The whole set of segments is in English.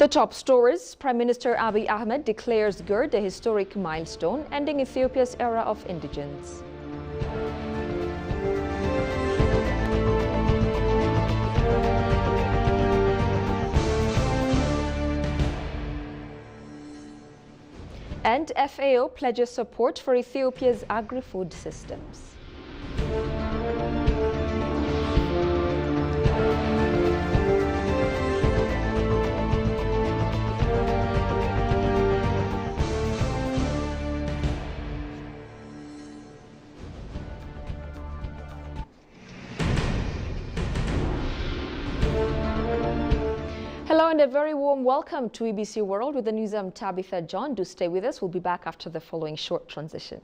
The top stories: Prime Minister Abiy Ahmed declares GERD a historic milestone, ending Ethiopia's era of indigence. And FAO pledges support for Ethiopia's agri-food systems. Hello and a very warm welcome to EBC World with the news. I'm Tabitha John. Do stay with us. We'll be back after the following short transition.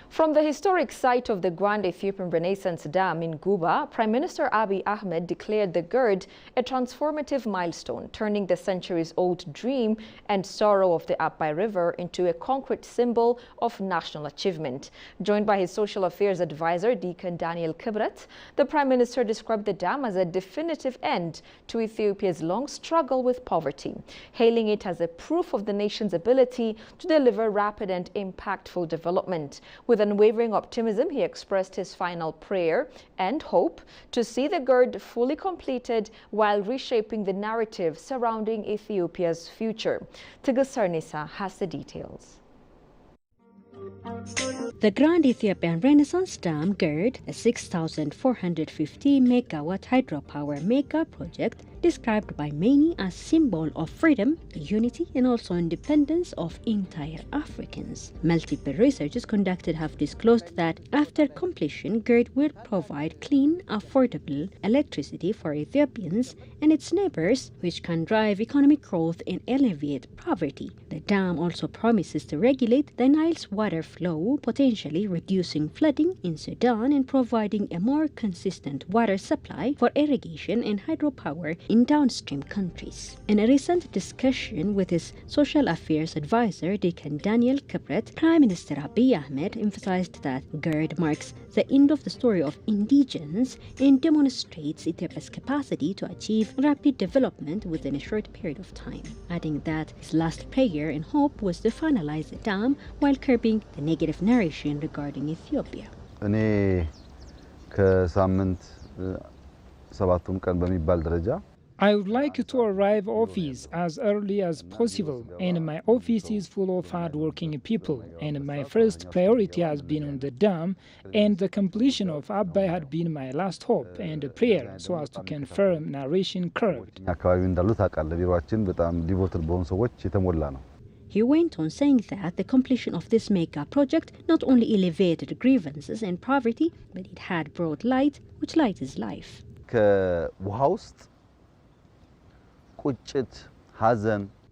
From the historic site of the Grand Ethiopian Renaissance Dam in Guba, Prime Minister Abiy Ahmed declared the GERD a transformative milestone, turning the centuries-old dream and sorrow of the Abai River into a concrete symbol of national achievement. Joined by his social affairs advisor, Deacon Daniel Kibret, the Prime Minister described the dam as a definitive end to Ethiopia's long struggle with poverty, hailing it as a proof of the nation's ability to deliver rapid and impactful development. With unwavering optimism, he expressed his final prayer and hope to see the GERD fully completed while reshaping the narrative surrounding Ethiopia's future. Tigist Sarnisa has the details. The Grand Ethiopian Renaissance Dam GERD, a 6,450 megawatt hydropower mega project, described by many as symbol of freedom, unity, and also independence of entire Africans. Multiple researches conducted have disclosed that after completion, GERD will provide clean, affordable electricity for Ethiopians and its neighbors, which can drive economic growth and alleviate poverty. The dam also promises to regulate the Nile's water flow, potentially reducing flooding in Sudan and providing a more consistent water supply for irrigation and hydropower in downstream countries. In a recent discussion with his social affairs advisor, Deacon Daniel Kibret, Prime Minister Abiy Ahmed emphasized that GERD marks the end of the story of indigence and demonstrates Ethiopia's capacity to achieve rapid development within a short period of time, adding that his last prayer and hope was to finalize the dam while curbing the negative narration regarding Ethiopia. I would like to arrive office as early as possible, and my office is full of hard-working people, and my first priority has been on the dam, and the completion of Abai had been my last hope and prayer, so as to confirm narration curved. He went on saying that the completion of this mega project not only alleviated grievances and poverty, but it had brought light, which light is life.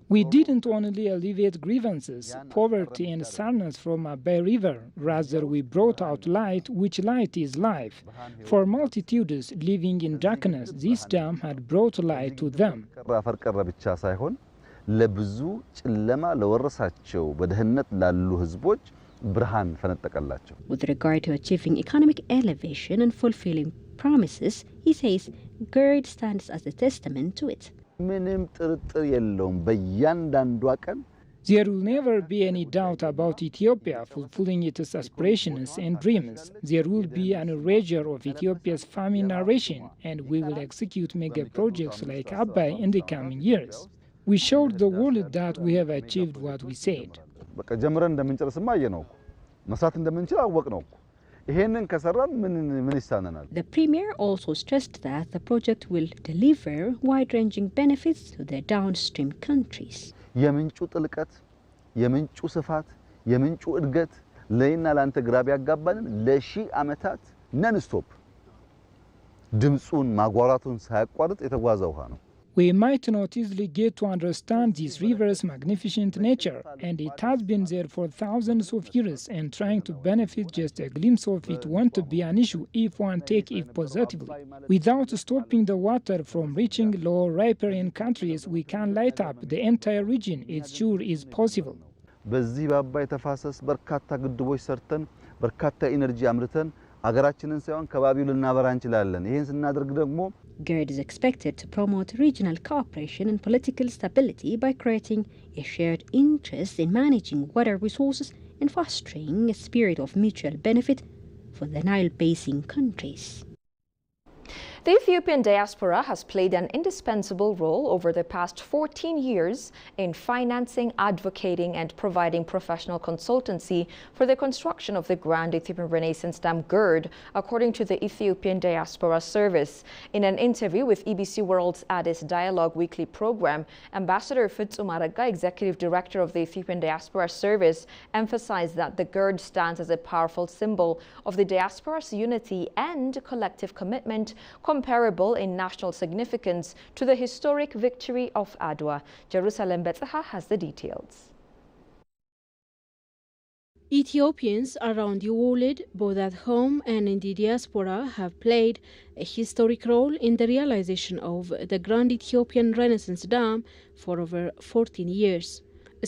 We didn't only alleviate grievances, poverty and sadness from Abai River, rather we brought out light, which light is life. For multitudes living in darkness, this dam had brought light to them. With regard to achieving economic elevation and fulfilling promises, he says GERD stands as a testament to it. There will never be any doubt about Ethiopia fulfilling its aspirations and dreams. There will be an erasure of Ethiopia's famine narration, and we will execute mega projects like Abai in the coming years. We showed the world that we have achieved what we said. The Premier also stressed that the project will deliver wide-ranging benefits to the downstream countries. We might not easily get to understand this river's magnificent nature, and it has been there for thousands of years, and trying to benefit just a glimpse of it won't be an issue if one takes it positively. Without stopping the water from reaching low riparian countries, we can light up the entire region. It sure is possible. በዚህ በአባይ ተፋሰስ በርካታ ግድቦች ሰርተን በርካታ ኢነርጂ አምርተን አገራችንን ሳይሆን ከባቢው ልናበራ እንችላለን። ይሄን ስናደርግ ደግሞ GERD is expected to promote regional cooperation and political stability by creating a shared interest in managing water resources and fostering a spirit of mutual benefit for the Nile Basin countries. The Ethiopian diaspora has played an indispensable role over the past 14 years in financing, advocating, and providing professional consultancy for the construction of the Grand Ethiopian Renaissance Dam GERD, according to the Ethiopian Diaspora Service. In an interview with EBC World's Addis Dialogue weekly program, Ambassador Fitsum Aragga, Executive Director of the Ethiopian Diaspora Service, emphasized that the GERD stands as a powerful symbol of the diaspora's unity and collective commitment, comparable in national significance to the historic victory of Adwa. Jerusalem Betzaha has the details. Ethiopians around the world, both at home and in the diaspora, have played a historic role in the realization of the Grand Ethiopian Renaissance Dam for over 14 years.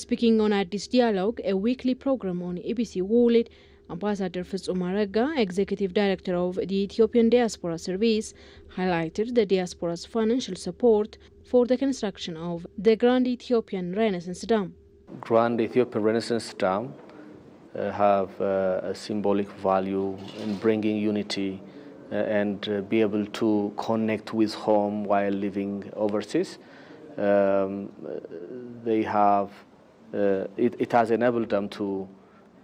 Speaking on Addis Dialogue, a weekly program on EBC World, Ambassador Fitsum Aragga, Executive Director of the Ethiopian Diaspora Service, highlighted the diaspora's financial support for the construction of the Grand Ethiopian Renaissance Dam. Grand Ethiopian Renaissance Dam have a symbolic value in bringing unity and be able to connect with home while living overseas. They have it has enabled them to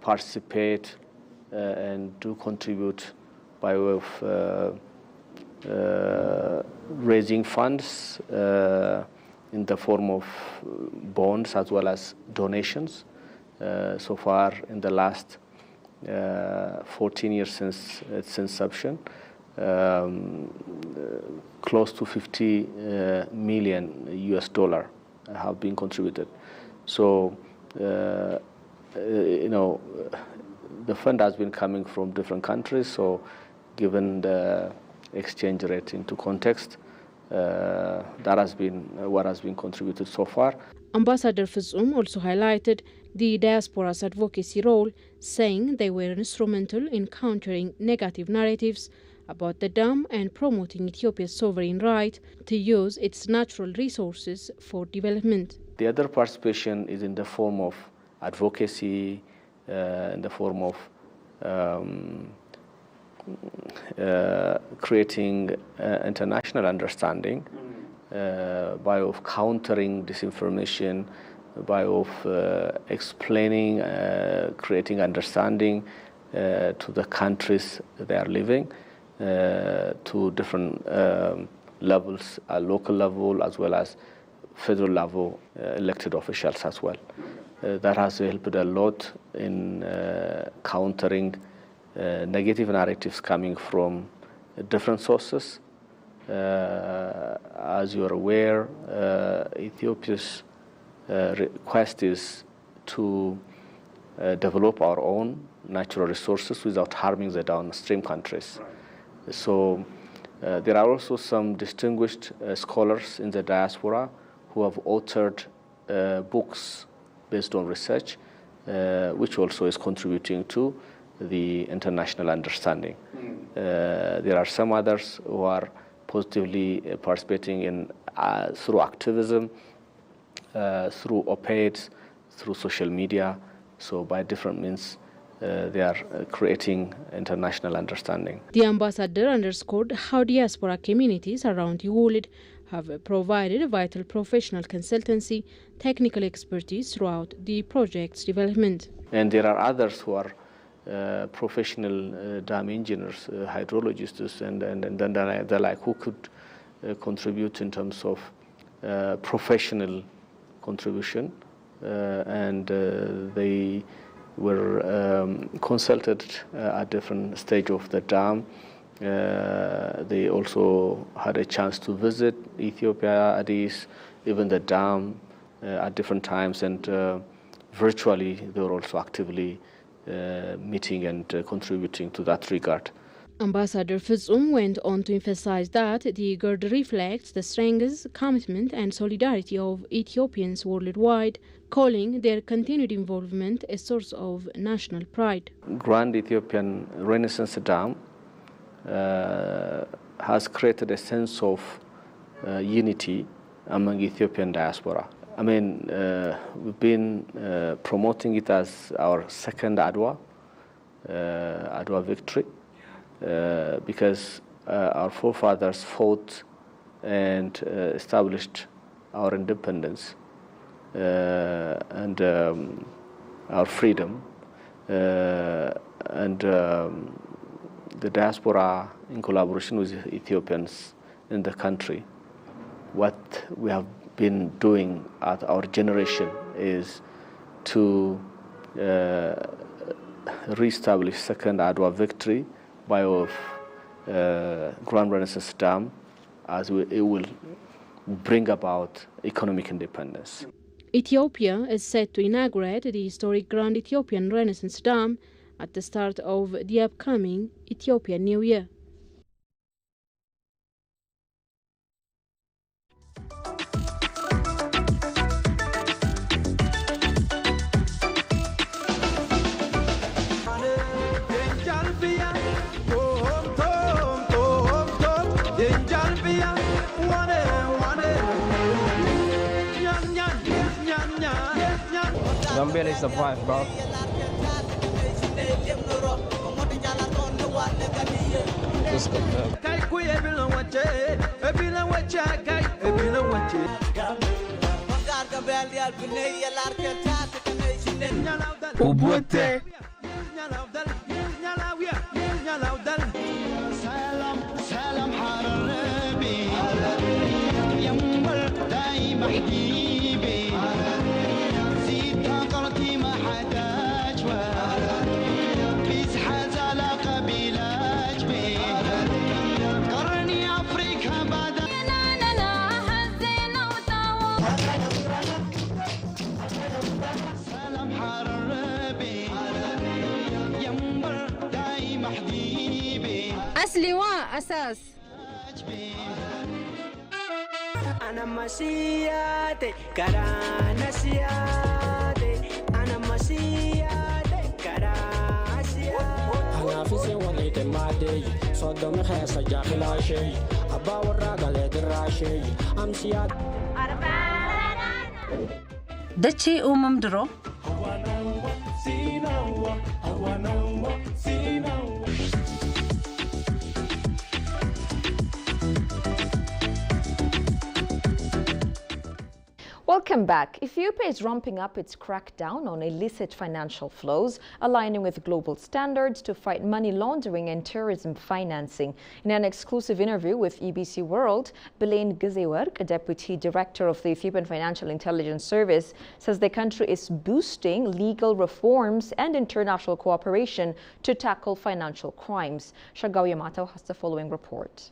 participate and to contribute by way of raising funds in the form of bonds as well as donations. So far, in the last 14 years since its inception, close to 50 million US dollar have been contributed. So, the fund has been coming from different countries, so given the exchange rate into context, that has been what has been contributed so far. Ambassador Fitsum also highlighted the diaspora's advocacy role, saying they were instrumental in countering negative narratives about the dam and promoting Ethiopia's sovereign right to use its natural resources for development. The other participation is in the form of advocacy, in the form of creating international understanding, by of countering disinformation, by of explaining, creating understanding to the countries they are living, to different levels, local level as well as federal level elected officials as well. That has helped a lot in countering negative narratives coming from different sources. As you are aware, Ethiopia's request is to develop our own natural resources without harming the downstream countries. So there are also some distinguished scholars in the diaspora who have authored books based on research, which also is contributing to the international understanding. There are some others who are positively participating in through activism, through op-eds, through social media. So by different means, they are creating international understanding. The ambassador underscored how diaspora communities around the world have provided vital professional consultancy, technical expertise throughout the project's development. And there are others who are professional dam engineers, hydrologists, and the like, who could contribute in terms of professional contribution, and they were consulted at different stage of the dam They also had a chance to visit Ethiopia, Addis, even the dam at different times, and virtually they were also actively meeting and contributing to that regard. Ambassador Fitsum went on to emphasize that the GERD reflects the strength, commitment and solidarity of Ethiopians worldwide, calling their continued involvement a source of national pride. Grand Ethiopian Renaissance Dam has created a sense of unity among Ethiopian diaspora. I mean, we've been promoting it as our second Adwa victory, because our forefathers fought and established our independence and our freedom, and the diaspora in collaboration with Ethiopians in the country. What we have been doing at our generation is to re-establish second Adwa victory by of Grand Renaissance Dam, as it will bring about economic independence. Ethiopia is set to inaugurate the historic Grand Ethiopian Renaissance Dam at the start of the upcoming Ethiopian New Year. I'm really surprised, bro. Just got لواء أساس أنا مسياتي كرانا سياتي أنا مسياتي كرانا سياتي أنا في سوالي تمادي صدق خيس جاخلا شيء أبا والراجل دراشي أمسيات دتشي درو Welcome back. Ethiopia is ramping up its crackdown on illicit financial flows, aligning with global standards to fight money laundering and terrorism financing. In an exclusive interview with EBC World, Belaine Gizewerk, Deputy Director of the Ethiopian Financial Intelligence Service, says the country is boosting legal reforms and international cooperation to tackle financial crimes. Shagao Yamato has the following report.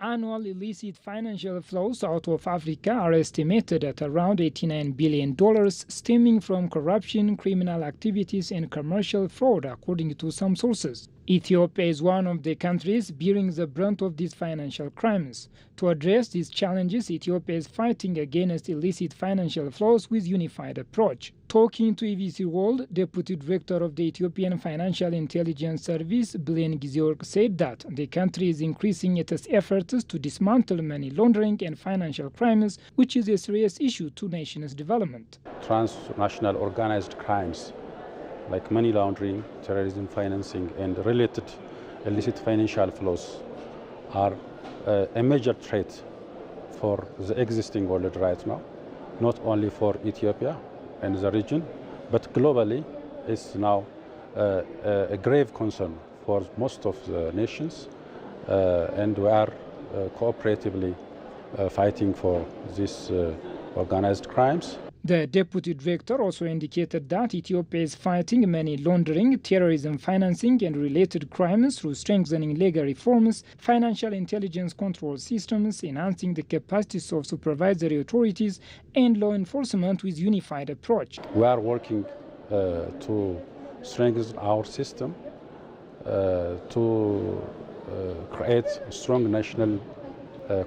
Annual illicit financial flows out of Africa are estimated at around $89 billion, stemming from corruption, criminal activities, and commercial fraud, according to some sources. Ethiopia is one of the countries bearing the brunt of these financial crimes. To address these challenges, Ethiopia is fighting against illicit financial flows with unified approach. Talking to EBC World, Deputy Director of the Ethiopian Financial Intelligence Service, Belaine Gizewerk, said that the country is increasing its efforts to dismantle money laundering and financial crimes, which is a serious issue to nations' development. Transnational organized crimes like money laundering, terrorism financing, and related illicit financial flows are a major threat for the existing world right now, not only for Ethiopia and the region, but globally is now a grave concern for most of the nations, and we are cooperatively fighting for these organized crimes. The deputy director also indicated that Ethiopia is fighting money laundering, terrorism financing and related crimes through strengthening legal reforms, financial intelligence control systems, enhancing the capacities of supervisory authorities and law enforcement with unified approach. We are working to strengthen our system to create strong national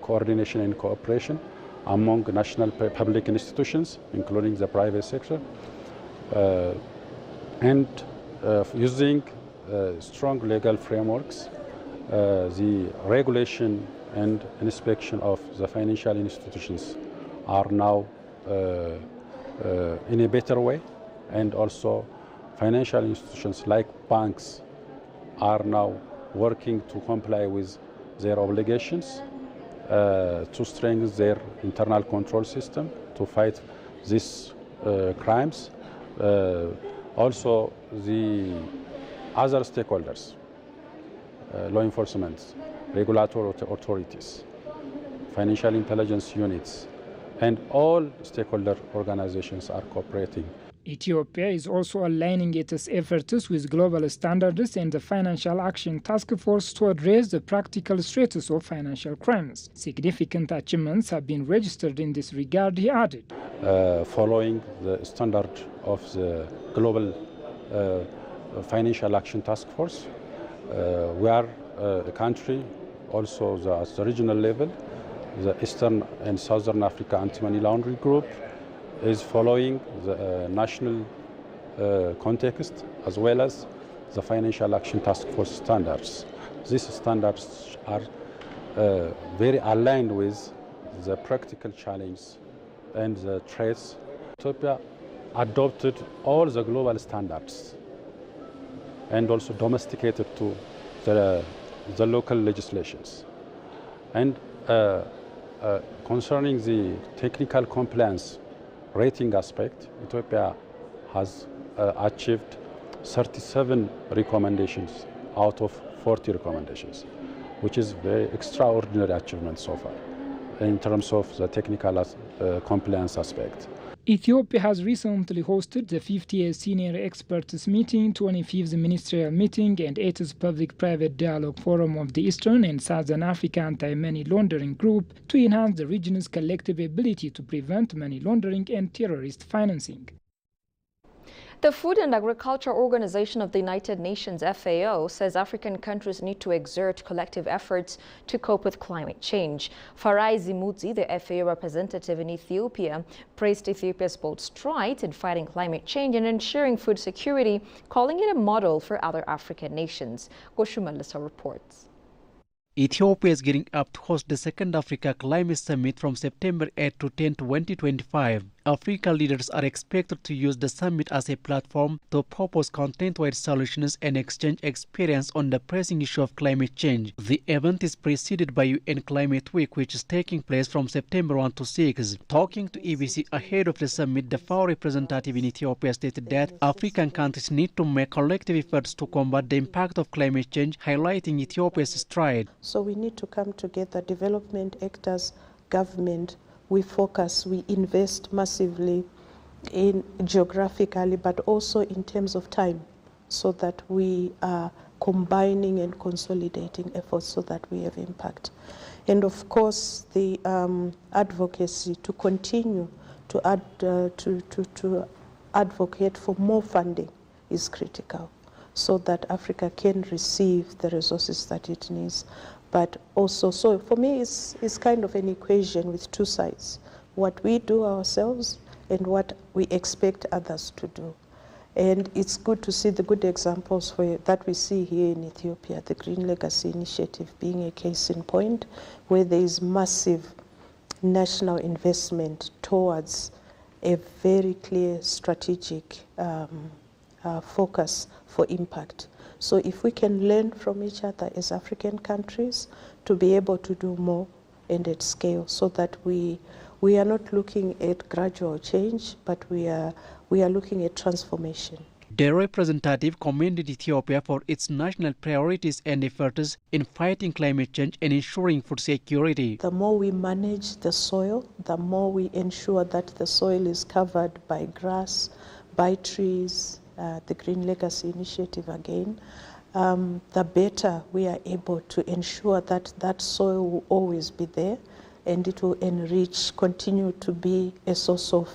coordination and cooperation among national public institutions, including the private sector, and using strong legal frameworks, the regulation and inspection of the financial institutions are now in a better way, and also financial institutions like banks are now working to comply with their obligations to strengthen their internal control system to fight these crimes. Also, the other stakeholders, law enforcement, regulatory authorities, financial intelligence units, and all stakeholder organizations are cooperating. Ethiopia is also aligning its efforts with global standards and the Financial Action Task Force to address the practical status of financial crimes. Significant achievements have been registered in this regard, he added. Following the standard of the Global Financial Action Task Force, we are a country also at the regional level. The Eastern and Southern Africa Anti-Money Laundering Group is following the national context as well as the Financial Action Task Force standards. These standards are very aligned with the practical challenge and the threats. Ethiopia adopted all the global standards and also domesticated to the local legislations. And concerning the technical compliance rating aspect, Ethiopia has achieved 37 recommendations out of 40 recommendations, which is very extraordinary achievement so far in terms of the technical compliance aspect. Ethiopia has recently hosted the 50th Senior Experts Meeting, 25th Ministerial Meeting and 8th Public-Private Dialogue Forum of the Eastern and Southern Africa Anti-Money Laundering Group to enhance the region's collective ability to prevent money laundering and terrorist financing. The Food and Agriculture Organization of the United Nations, FAO, says African countries need to exert collective efforts to cope with climate change. Farai Zimudzi, the FAO representative in Ethiopia, praised Ethiopia's bold strides in fighting climate change and ensuring food security, calling it a model for other African nations. Goshu Melissa reports. Ethiopia is gearing up to host the second Africa Climate Summit from September 8 to 10, 2025. African leaders are expected to use the summit as a platform to propose content-wide solutions and exchange experience on the pressing issue of climate change. The event is preceded by UN Climate Week, which is taking place from September 1 to 6. Talking to EBC ahead of the summit, the FAO representative in Ethiopia stated that African countries need to make collective efforts to combat the impact of climate change, highlighting Ethiopia's stride. So we need to come together, development actors, government. We focus, we invest massively in geographically, but also in terms of time, so that we are combining and consolidating efforts so that we have impact. And of course, the advocacy to continue to advocate for more funding is critical, so that Africa can receive the resources that it needs. But also, so for me, it's kind of an equation with two sides: what we do ourselves and what we expect others to do. And it's good to see the good examples that we see here in Ethiopia, the Green Legacy Initiative being a case in point, where there is massive national investment towards a very clear strategic focus for impact. So if we can learn from each other as African countries to be able to do more and at scale, so that we are not looking at gradual change, but we are looking at transformation. The representative commended Ethiopia for its national priorities and efforts in fighting climate change and ensuring food security. The more we manage the soil, the more we ensure that the soil is covered by grass, by trees, the Green Legacy Initiative again, the better we are able to ensure that that soil will always be there and it will enrich, continue to be a source of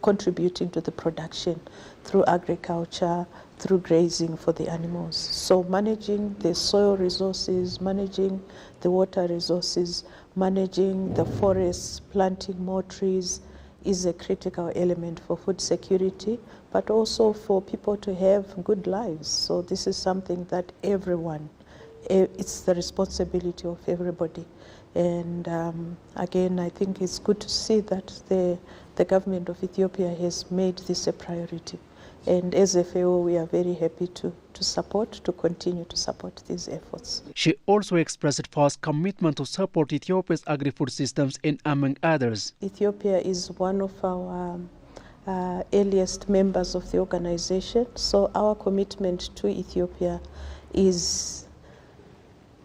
contributing to the production through agriculture, through grazing for the animals. So managing the soil resources, managing the water resources, managing the forests, planting more trees is a critical element for food security, but also for people to have good lives. So this is something that everyone, it's the responsibility of everybody. And again, I think it's good to see that the government of Ethiopia has made this a priority. And as FAO, we are very happy to continue to support these efforts. She also expressed FAO's commitment to support Ethiopia's agri-food systems and among others. Ethiopia is one of our earliest members of the organization, so our commitment to Ethiopia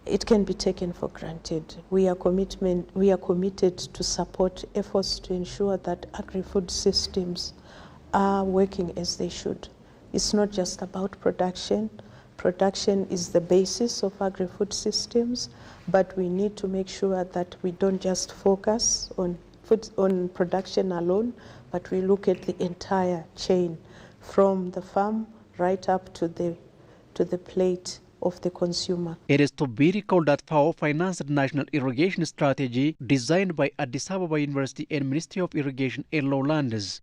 it can be taken for granted. We are committed to support efforts to ensure that agri-food systems are working as they should. It's not just about production. Production is the basis of agri-food systems, but we need to make sure that we don't just focus on production alone, but we look at the entire chain from the farm right up to the plate of the consumer. It is to be recalled that FAO financed the National Irrigation Strategy designed by Addis Ababa University and Ministry of Irrigation and Lowlands.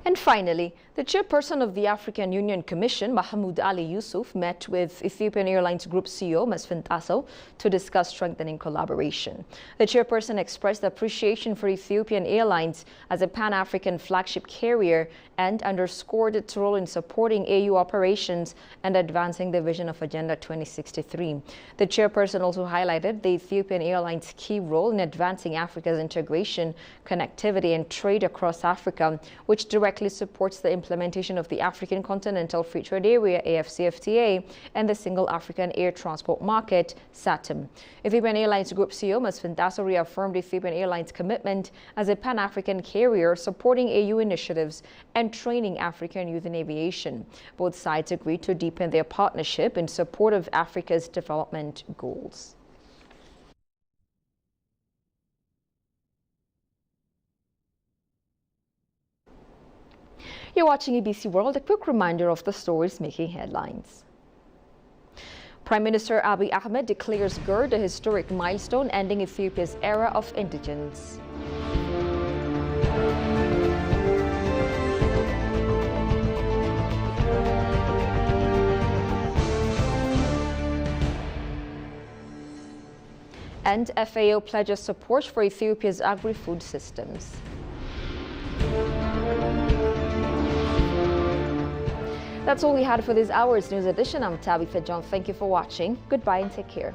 And finally, the chairperson of the African Union Commission, Mahmoud Ali Yusuf, met with Ethiopian Airlines Group CEO Mesfin Tasso to discuss strengthening collaboration. The chairperson expressed appreciation for Ethiopian Airlines as a Pan-African flagship carrier and underscored its role in supporting AU operations and advancing the vision of Agenda 2063. The chairperson also highlighted the Ethiopian Airlines' key role in advancing Africa's integration, connectivity, and trade across Africa, which directly supports the implementation of the African Continental Free Trade Area AfCFTA and the Single African Air Transport Market SATM. Ethiopian Airlines Group CEO Mesfin Tasso reaffirmed Ethiopian Airlines' commitment as a Pan-African carrier supporting AU initiatives and training African youth in aviation. Both sides agreed to deepen their partnership in support of Africa's development goals. You're watching ABC World. A quick reminder of the stories making headlines. Prime Minister Abiy Ahmed declares GERD a historic milestone, ending Ethiopia's era of indigence. And FAO pledges support for Ethiopia's agri-food systems. That's all we had for this hour's news edition. I'm Tabitha John. Thank you for watching. Goodbye and take care.